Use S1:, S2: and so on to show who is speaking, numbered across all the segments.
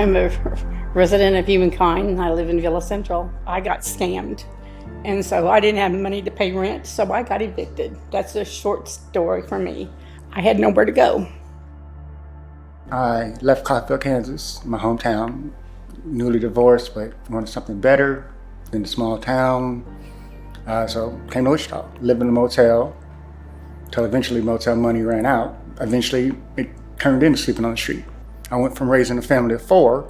S1: I'm a resident of Humankind. I live in Villa Central. I got scammed, and so I didn't have money to pay rent, so I got evicted. That's a short story for me. I had nowhere to go.
S2: I left Clarkville, Kansas, my hometown, newly divorced, but wanted something better than the small town. So came to Wichita, lived in a motel, till eventually motel money ran out. Eventually, it turned into sleeping on the street. I went from raising a family of 4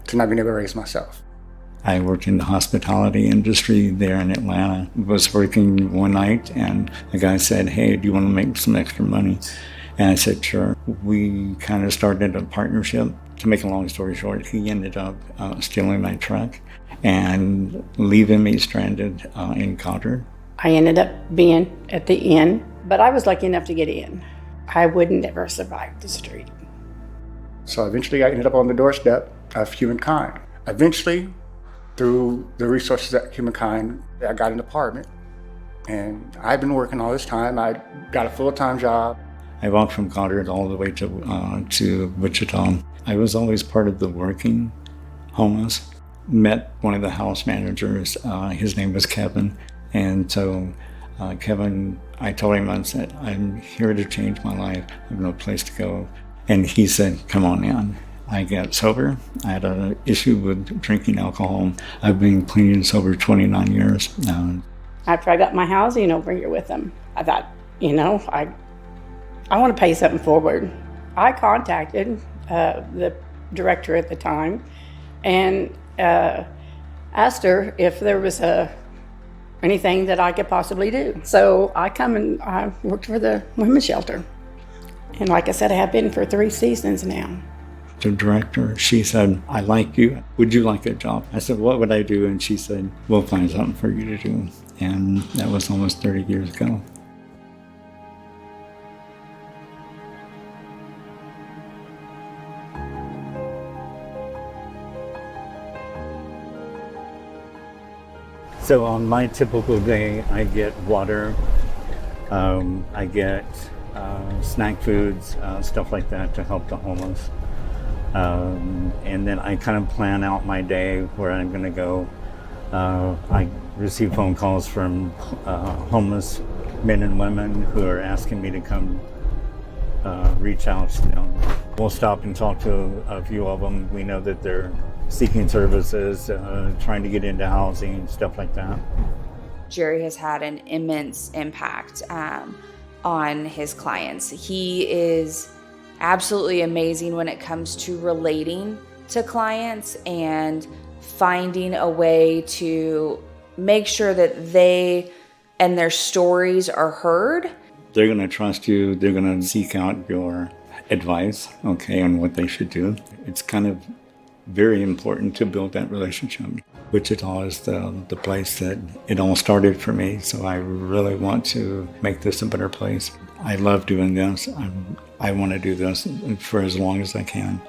S2: to not being able to raise myself.
S3: I worked in the hospitality industry there in Atlanta. I was working one night and the guy said, "Hey, do you want to make some extra money?" And I said, "Sure." We kind of started a partnership. To make a long story short, he ended up stealing my truck and leaving me stranded in Goddard.
S1: I ended up being at the inn, but I was lucky enough to get in. I would never survive the street.
S2: So eventually I ended up on the doorstep of Humankind. Eventually, through the resources at Humankind, I got an apartment. And I've been working all this time. I got a full-time job.
S3: I walked from Goddard all the way to Wichita. I was always part of the working homeless. Met one of the house managers. His name was Kevin. And so Kevin, I told him, I said, "I'm here to change my life. I have no place to go." And he said, "Come on in." I got sober. I had an issue with drinking alcohol. I've been clean and sober 29 years.
S1: After I got my housing over here with them, I thought, I want to pay something forward. I contacted the director at the time and asked her if there was anything that I could possibly do. So I come and I worked for the women's shelter. And like I said, I have been for 3 seasons now.
S3: The director, she said, "I like you. Would you like a job?" I said, "What would I do?" And she said, "We'll find something for you to do." And that was almost 30 years ago. So on my typical day, I get water, I get snack foods, stuff like that to help the homeless. And then I kind of plan out my day where I'm going to go. I receive phone calls from homeless men and women who are asking me to come reach out to them. We'll stop and talk to a few of them. We know that they're seeking services, trying to get into housing, stuff like that.
S4: Jerry has had an immense impact on his clients. He is absolutely amazing when it comes to relating to clients and finding a way to make sure that they and their stories are heard.
S3: They're going to trust you. They're going to seek out your advice, on what they should do. It's kind of very important to build that relationship. Wichita is the place that it all started for me, so I really want to make this a better place. I love doing this. I want to do this for as long as I can.